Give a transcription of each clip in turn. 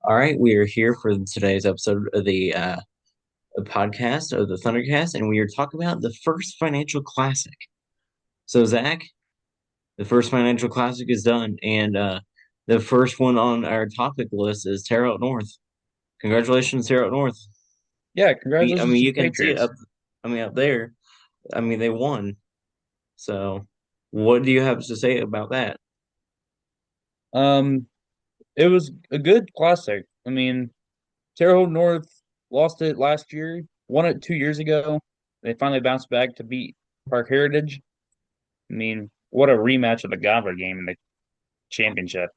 All right, we are here for today's episode of the podcast of the Thundercast, and we are talking about the first financial classic. So, Zach, the first financial classic is done, and the first one on our topic list is Terre Haute North. Congratulations, Terre Haute North. Yeah, I congratulations mean, to you the can see it Patriots. up. I mean, up there. I mean, they won. So, what do you have to say about that? Um, it was a good classic. I mean, Terre Haute North lost it last year, won it 2 years ago. They finally bounced back to beat Park Heritage. I mean, what a rematch of the Gobbler game in the championship.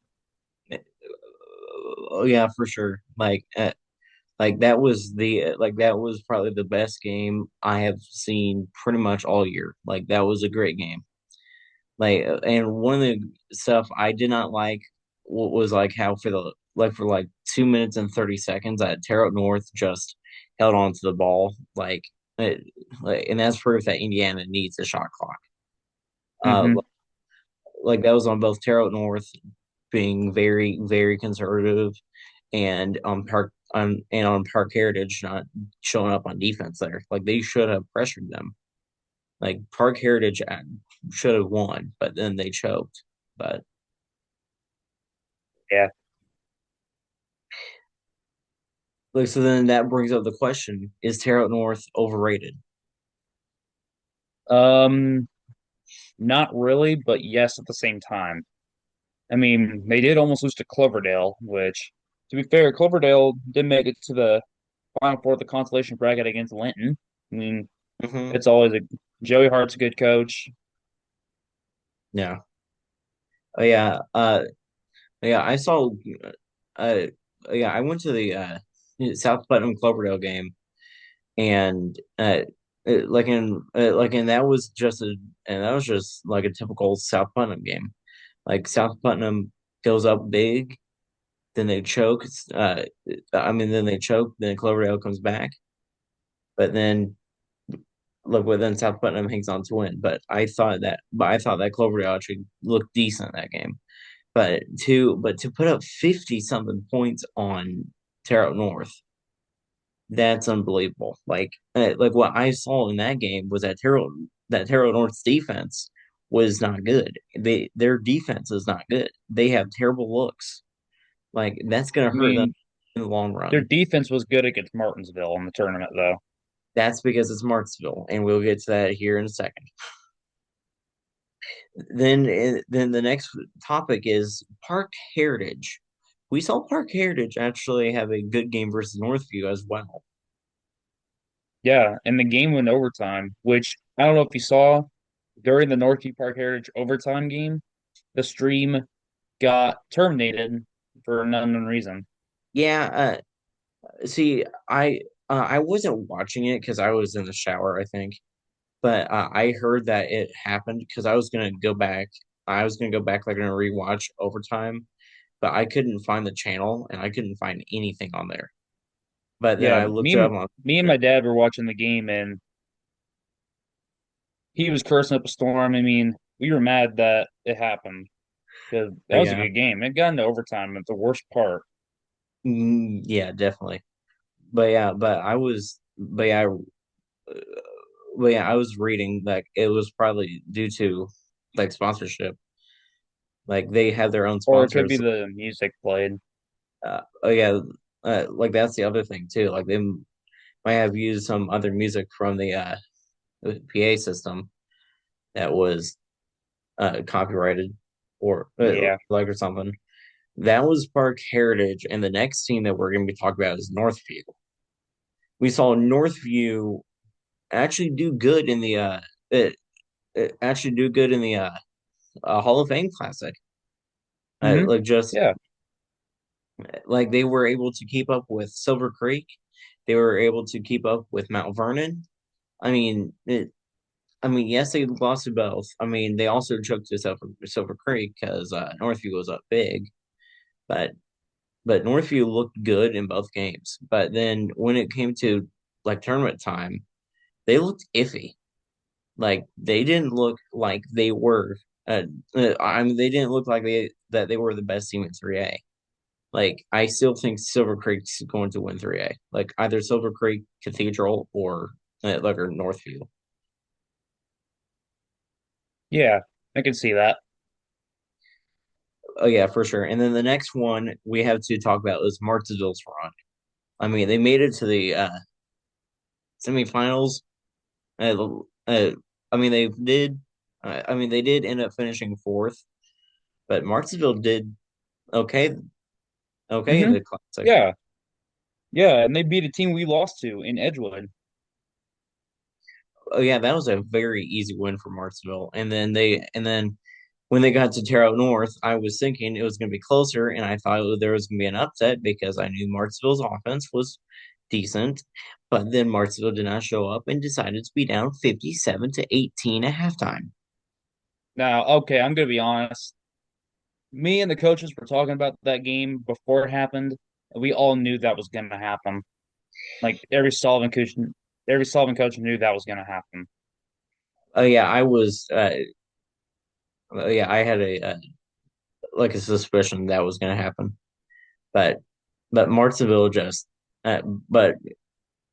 Oh yeah, for sure. Like that was probably the best game I have seen pretty much all year. Like that was a great game. And one of the stuff I did not like was like how for like 2 minutes and 30 seconds that Terre Haute North just held on to the ball and that's proof that Indiana needs a shot clock. Uh, Hmm. like that was on both Terre Haute North being very conservative and on Park Heritage not showing up on defense there. Like they should have pressured them. Like Park Heritage should have won, but then they choked. But Yeah. like so then that brings up the question: is Terre Haute North overrated? Um, Not really, but yes at the same time. I mean, they did almost lose to Cloverdale, which, to be fair, Cloverdale did make it to the Final Four of the consolation bracket against Linton. I mean, Hmm. it's always a Joey Hart's a good coach. Yeah. Oh yeah. Yeah. I saw. Uh. Yeah. I went to the South Putnam Cloverdale game, and that was just like a typical South Putnam game. Like South Putnam goes up big, then they choke. Then they choke. Then Cloverdale comes back, but then then South Putnam hangs on to win. But I thought that Cloverdale actually looked decent in that game. But to put up 50 something points on Terre Haute North, that's unbelievable. Like what I saw in that game was that Terre Haute North's defense was not good. Their defense is not good. They have terrible looks. Like that's gonna I hurt them mean, in the long their run. defense was good against Martinsville in the tournament, though. That's because it's Marksville, and we'll get to that here in a second. Then the next topic is Park Heritage. We saw Park Heritage actually have a good game versus Northview as well. Yeah, and the game went overtime, which I don't know if you saw during the Northview Park Heritage overtime game, the stream got terminated for an unknown reason. Yeah, see, I wasn't watching it because I was in the shower, I think, but I heard that it happened because I was gonna go back. I was gonna go back like and rewatch overtime, but I couldn't find the channel and I couldn't find anything on there. But then Yeah, I looked it up on. me and my dad were watching the game, and he was cursing up a storm. I mean, we were mad that it happened because that was a Yeah, good game. It got into overtime at the worst part. yeah, definitely. But yeah, I was reading like it was probably due to like sponsorship. Like they have their own Or it could be sponsors. the music played. Oh yeah, like that's the other thing too. Like they might have used some other music from the PA system that was copyrighted Yeah. or something. That was Park Heritage, and the next team that we're going to be talking about is Northview. We saw Northview actually do good in the uh, actually do good in the Hall of Fame Classic. Hmm. Like just Yeah. like they were able to keep up with Silver Creek, they were able to keep up with Mount Vernon. I mean, yes, they lost to both. I mean, they also choked to Silver Creek because Northview was up big, but Northview looked good in both games. But then when it came to like tournament time, they looked iffy. Like they didn't look like they were. I mean, they didn't look like they were the best team in 3A. like I still think Silver Creek's going to win 3A. Like either Silver Creek Cathedral or like or Northview. Yeah, I can see that. Oh yeah, for sure. And then the next one we have to talk about is Martinsville's run. I mean, they made it to the semifinals. Uh, I mean, they did. I mean, they did end up finishing fourth, but Martinsville did okay. Okay, in Hmm. the classic. Yeah, yeah, and they beat a team we lost to in Edgewood. Oh yeah, that was a very easy win for Martinsville. And then when they got to Terre North, I was thinking it was going to be closer, and I thought there was going to be an upset because I knew Martinsville's offense was decent. But then Martinsville did not show up and decided to be down 57-18 at halftime. Now, okay, I'm gonna be honest. Me and the coaches were talking about that game before it happened. And we all knew that was gonna happen. Like every Sullivan coach knew that was gonna happen. Oh yeah, I was. Yeah, I had a like a suspicion that was going to happen, but but Martinsville just. Uh, but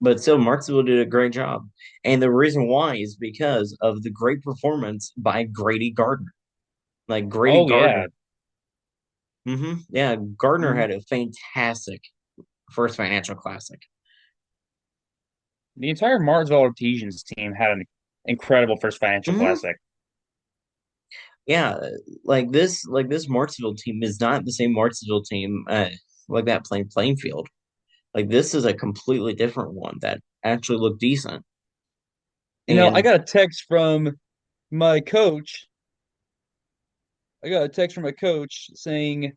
but still, Martinsville did a great job, and the reason why is because of the great performance by Grady Gardner. Like Grady Oh yeah. Gardner. Yeah, Gardner Mhm. had a fantastic first financial classic. The entire Martinsville Artesians team had an incredible first financial hmm classic. Yeah, like this Martinsville team is not the same Martinsville team like that playing Plainfield. Like this is a completely different one that actually looked decent. I And got a text from my coach. I got a text from my coach saying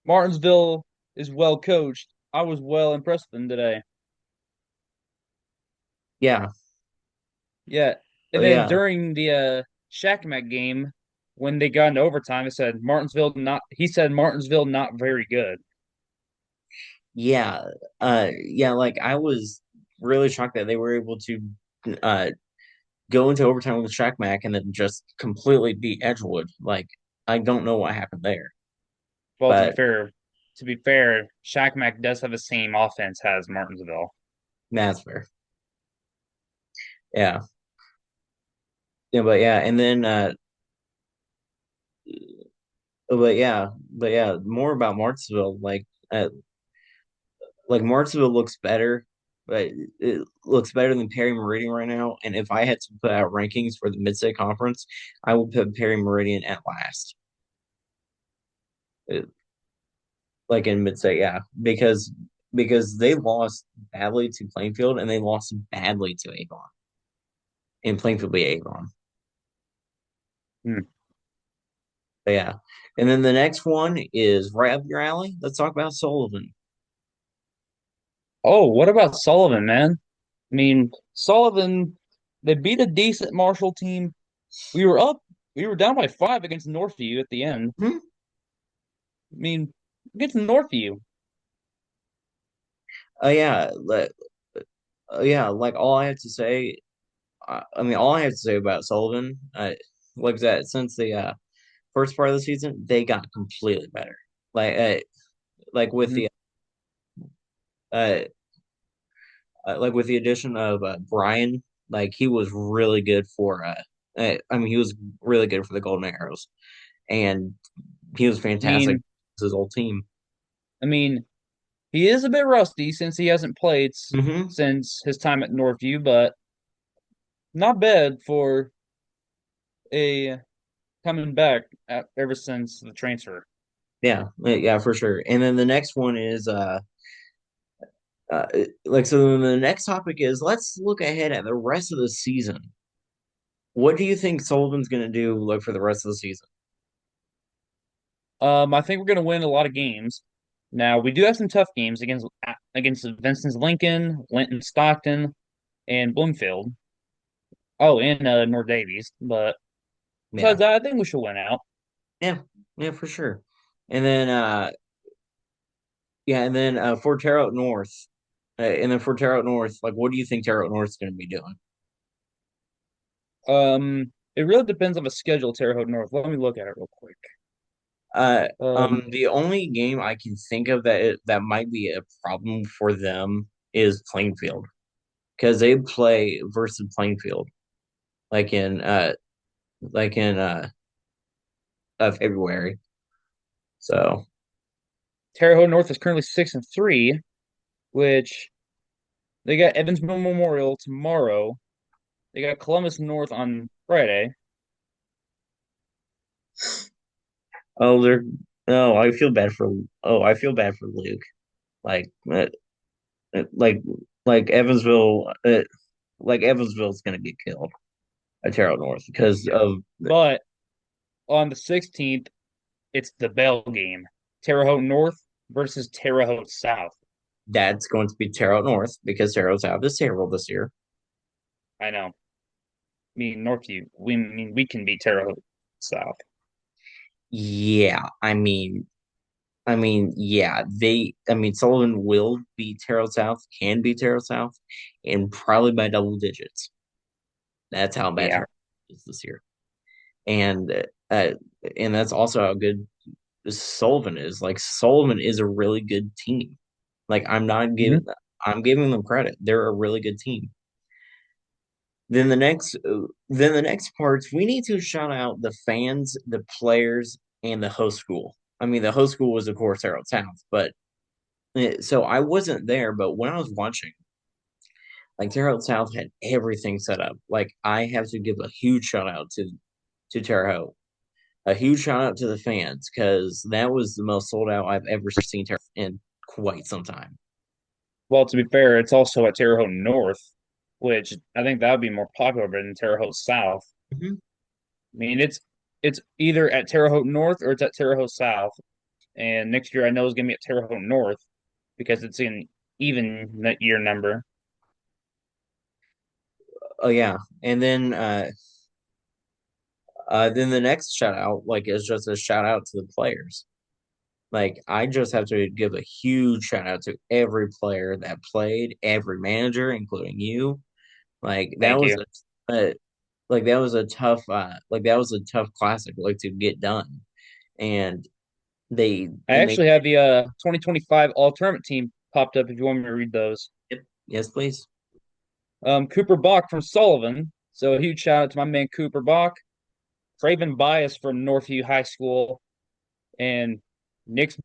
Martinsville is well coached. I was well impressed with them today. yeah, Yeah. And then yeah, during the Shackmack game, when they got into overtime, he said Martinsville not very good. yeah, yeah. Like I was really shocked that they were able to uh go into overtime with Shaq Mack and then just completely beat Edgewood. Like I don't know what happened there, Well, but to be fair, Shackmack does have the same offense as Martinsville. that's fair. Yeah, yeah, but yeah, and then but yeah, more about Martinsville. Like Martinsville looks better, but it looks better than Perry Meridian right now. And if I had to put out rankings for the Mid-State Conference, I would put Perry Meridian at last. Uh, like in Mid-State, yeah, because they lost badly to Plainfield and they lost badly to Avon. And Plainfield beat Avon. Hmm. But yeah. And then the next one is right up your alley. Let's talk about Sullivan. Oh, what about Sullivan, man? I mean, Sullivan, they beat a decent Marshall team. We were up, we were down by 5 against Northview at the end. Hmm? I mean, against Northview. Oh yeah, yeah. Like all I have to say, I mean, all I have to say about Sullivan, like that since the first part of the season, they got completely better. Like, like with Mhm. the uh, like with the addition of Brian, like he was really good for. I mean, he was really good for the Golden Arrows, and he was I fantastic mean, with his old team. I mean, he is a bit rusty since he hasn't played hmm since his time at Northview, but not bad for a coming back ever since the transfer. Yeah, yeah, for sure. And then the next one is uh, like so. The next topic is let's look ahead at the rest of the season. What do you think Sullivan's going to do like for the rest of the season? I think we're going to win a lot of games. Now we do have some tough games against Vincent's Lincoln, Linton Stockton, and Bloomfield. Oh, and North Davies. But besides Yeah, that, I think we should win out. yeah, yeah, for sure. And then yeah, and then for Terre North, and then for Terre North, like what do you think Terre North's going to be doing? It really depends on the schedule, Terre Haute North. Let me look at it real quick. Um, The only game I can think of that might be a problem for them is Plainfield because they play versus Plainfield like in February. So Terre Haute North is currently 6-3, which they got Evansville Memorial tomorrow. They got Columbus North on Friday. oh they're oh I feel bad for Luke like like Evansville Evansville's gonna get killed at Terrell North because Yeah. of But on the 16th, it's the Bell game. Terre Haute North versus Terre Haute South. that's going to be Terrell North because Terrell South is terrible this year. I know. Me and Northview. We mean we can beat Terre Haute South. Yeah, yeah, Sullivan will beat Terrell South, can beat Terrell South, and probably by double digits. That's how bad Yeah. Terrell is this year, and uh, and that's also how good Sullivan is. Like Sullivan is a really good team. Like Hmm. I'm giving them credit. They're a really good team. Then the next parts we need to shout out the fans, the players, and the host school. I mean, the host school was of course Harold South, but so I wasn't there. But when I was watching, like Terre Haute South had everything set up. Like I have to give a huge shout out to Terre Haute, a huge shout out to the fans because that was the most sold out I've ever seen Terre in quite some time. Well, to be fair, it's also at Terre Haute North, which I think that would be more popular than Terre Haute South. Mhm. I mean, it's either at Terre Haute North or it's at Terre Haute South. And next year I know is going to be at Terre Haute North because it's an even year number. Oh yeah, and then the next shout out like is just a shout out to the players. Like I just have to give a huge shout out to every player that played, every manager, including you. Like Thank you. a that was a tough that was a tough classic like to get done. And I they actually have the 2025 All Tournament team popped up if you want me to read those. yep, yes please. Cooper Bach from Sullivan. So a huge shout out to my man Cooper Bach. Craven Bias from Northview High School. And Nick's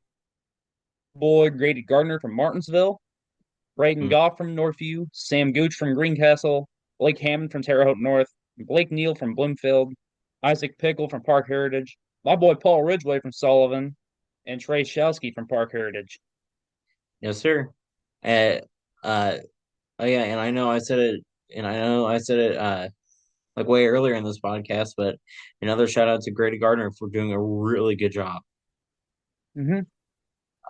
boy Grady Gardner from Martinsville. Brayton Mm, Goff from Northview. Sam Gooch from Greencastle. Blake Hammond from Terre Haute North. Blake Neal from Bloomfield. Isaac Pickle from Park Heritage. My boy Paul Ridgway from Sullivan. And Trey Shelsky from Park Heritage. yes sir. Uh, uh oh yeah, and I know I said it and I know I said it like way earlier in this podcast, but another shout out to Grady Gardner for doing a really good job. Hmm.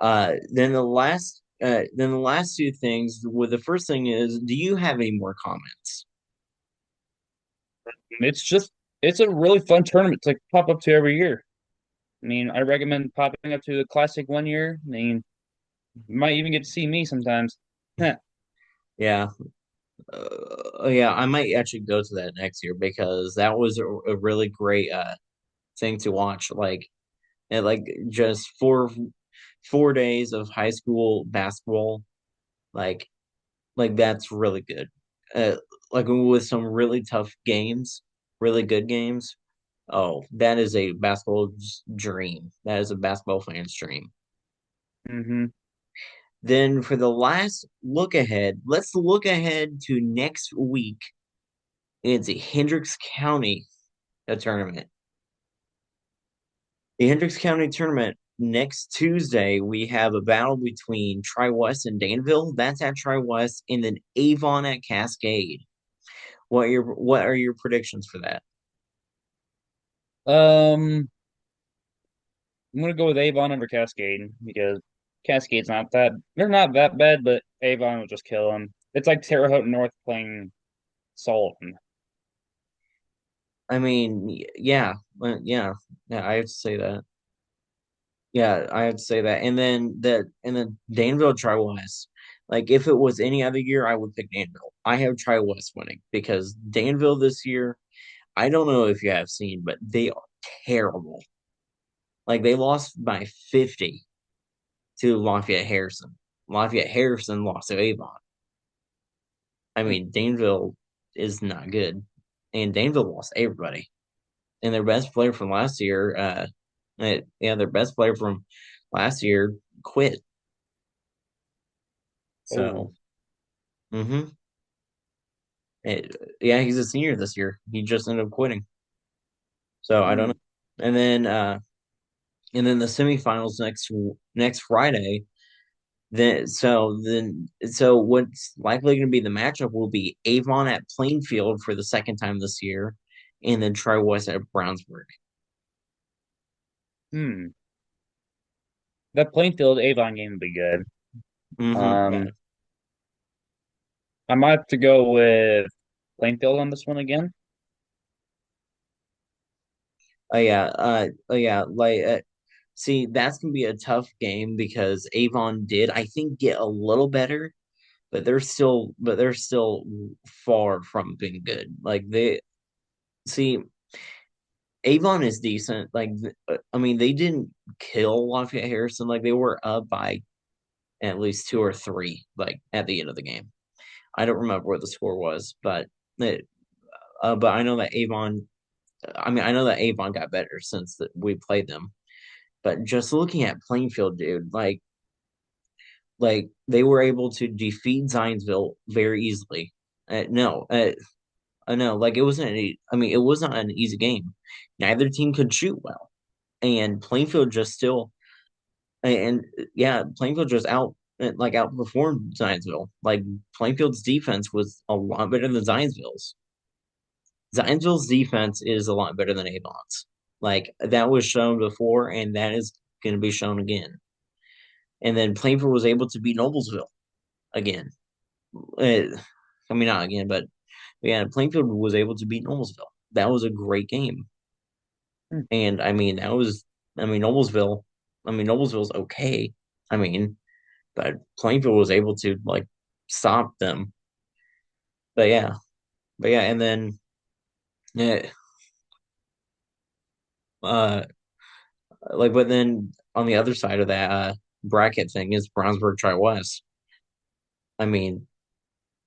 Then the last two things. Well, the first thing is, do you have any more comments? It's just it's a really fun tournament to pop up to every year. I mean, I recommend popping up to the Classic one year. I mean, you might even get to see me sometimes. Heh. Yeah, yeah, I might actually go to that next year because that was a really great thing to watch. And like just 4 days of high school basketball, like that's really good. Uh, like with some really tough games, really good games. Oh, that is a basketball dream. That is a basketball fan's dream. Hmm. Then for the last look ahead, let's look ahead to next week. It's a Hendricks County tournament. The Hendricks County tournament next Tuesday. We have a battle between Tri West and Danville. That's at Tri West, and then Avon at Cascade. What are your predictions for that? Um, I'm gonna go with Avon over Cascade because Cascade's not that they're not that bad, but Avon will just kill them. It's like Terre Haute North playing Sullivan. I mean, yeah, yeah. I have to say that. Yeah, I have to say that. And then Danville Tri West. Like if it was any other year, I would pick Danville. I have Tri West winning because Danville this year, I don't know if you have seen, but they are terrible. Like they lost by 50 to Lafayette Harrison. Lafayette Harrison lost to Avon. I Hmm. mean, Danville is not good, and Danville lost everybody. And their best player from last year, yeah, their best player from last year quit. Oh, So, mm-hmm. Yeah, he's a senior this year. He just ended up quitting. So I don't know. hmm. And then, uh, and then the semifinals next Friday. So what's likely going to be the matchup will be Avon at Plainfield for the second time this year, and then Tri West at Brownsburg. Hmm. That Plainfield Avon game would be good. Yeah. Um, I might have to go with Plainfield on this one again. Oh yeah. See, that's gonna be a tough game because Avon did, I think, get a little better, but they're still far from being good. Like they see, Avon is decent. I mean, they didn't kill Lafayette Harrison. Like they were up by at least two or three, like at the end of the game. I don't remember what the score was, but I know that Avon. I mean, I know that Avon got better since we played them. But just looking at Plainfield, dude, like they were able to defeat Zionsville very easily. No, no, like it wasn't. I mean, it was not an easy game. Neither team could shoot well, and Plainfield just still and yeah, Plainfield just outperformed Zionsville. Like Plainfield's defense was a lot better than Zionsville's. Zionsville's defense is a lot better than Avon's. Like that was shown before, and that is going to be shown again. And then Plainfield was able to beat Noblesville again. Uh, I mean, not again, but yeah, Plainfield was able to beat Noblesville. That was a great game. Hmm. And I mean, Noblesville's okay. I mean, but Plainfield was able to like stop them. But yeah, and then yeah, uh, but then on the other side of that bracket thing is Brownsburg Tri West. I mean,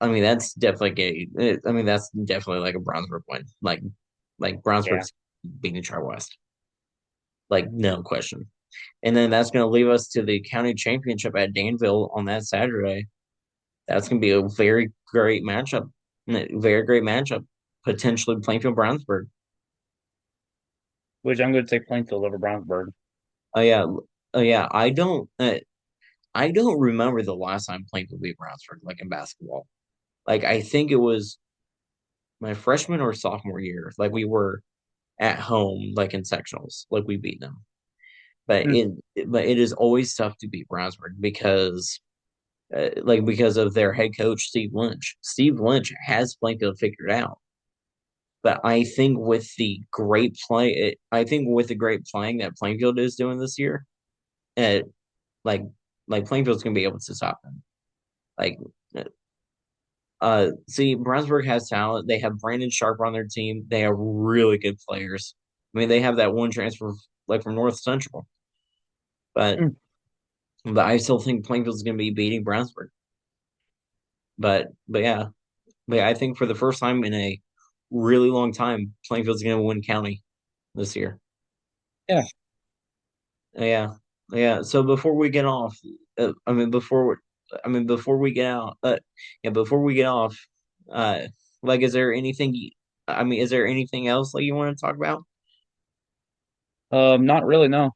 I mean, that's definitely like a Brownsburg win. Like Yeah. Brownsburg's beating Tri West, like no question. And then that's going to leave us to the county championship at Danville on that Saturday. That's going to be a very great matchup. Very great matchup. Potentially Plainfield Brownsburg. Which I'm going to take Plainfield over Brownsburg. Oh yeah, oh yeah. I don't remember the last time Plainfield beat Brownsburg like in basketball. Like I think it was my freshman or sophomore year. Like we were at home, like in sectionals, like we beat them. But Hmm. it is always tough to beat Brownsburg because of their head coach Steve Lynch. Steve Lynch has Plainfield figured out. But I think with the great playing that Plainfield is doing this year, uh, like Plainfield's gonna be able to stop them. Like, see, Brownsburg has talent. They have Brandon Sharp on their team. They have really good players. I mean, they have that one transfer like from North Central, but Hmm. I still think Plainfield's gonna be beating Brownsburg. But I think for the first time in a really long time, Plainfield's gonna win county this year. Yeah. Yeah, yeah. So before we get off, before we get out, before we get off, uh, like, is there anything else like you want to talk about? Not really, no.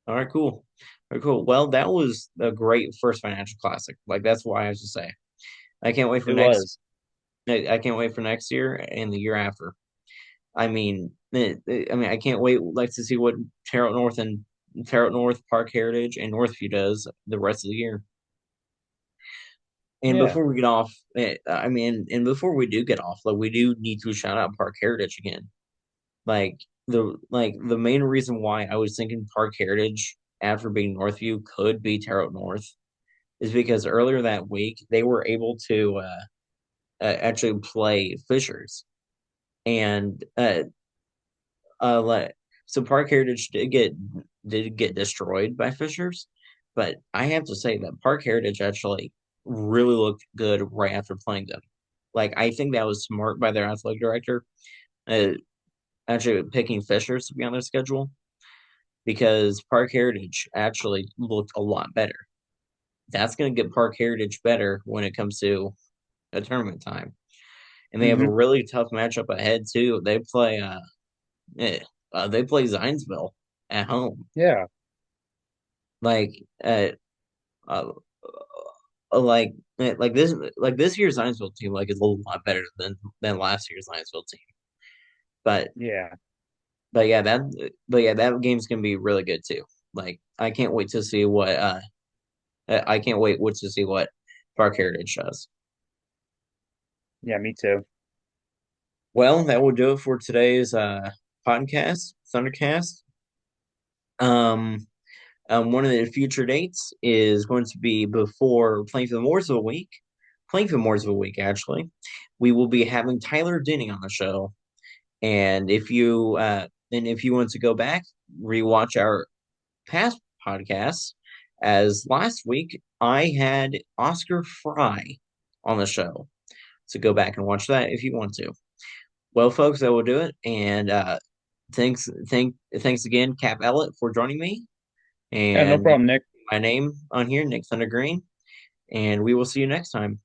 All right, cool. All right, cool. Well, that was a great first financial classic. Like, that's why I have to say, I can't wait for It next. was. I can't wait for next year and the year after. I mean, I can't wait like to see what Terre North, Park Heritage, and Northview does the rest of the year. And Yeah. before we get off, and before we do get off, like we do need to shout out Park Heritage again. The main reason why I was thinking Park Heritage after being Northview could be Terre North is because earlier that week they were able to actually play Fishers, and like So Park Heritage did get destroyed by Fishers, but I have to say that Park Heritage actually really looked good right after playing them. Like I think that was smart by their athletic director, uh, actually picking Fishers to be on their schedule because Park Heritage actually looked a lot better. That's going to get Park Heritage better when it comes to a tournament time, and they have a Hmm. really tough matchup ahead too. Eh, they play Zionsville at home. Yeah, Like uh, uh, like this year's Zionsville team like is a lot better than last year's Zionsville team. But yeah, but yeah that game's gonna be really good too. Like I can't wait to see what Park Heritage does. yeah. Me too. Well, that will do it for today's podcast, Thundercast. Um, one of the future dates is going to be before Plainfield Mooresville Week. Plainfield Mooresville Week, actually. We will be having Tyler Denning on the show. And if you want to go back, rewatch our past podcasts, as last week I had Oscar Fry on the show. So go back and watch that if you want to. Well, folks, that will do it. And thanks again, Cap Ellett, for joining me. Yeah, no And problem, Nick. my name on here, Nick Thunder Green. And we will see you next time.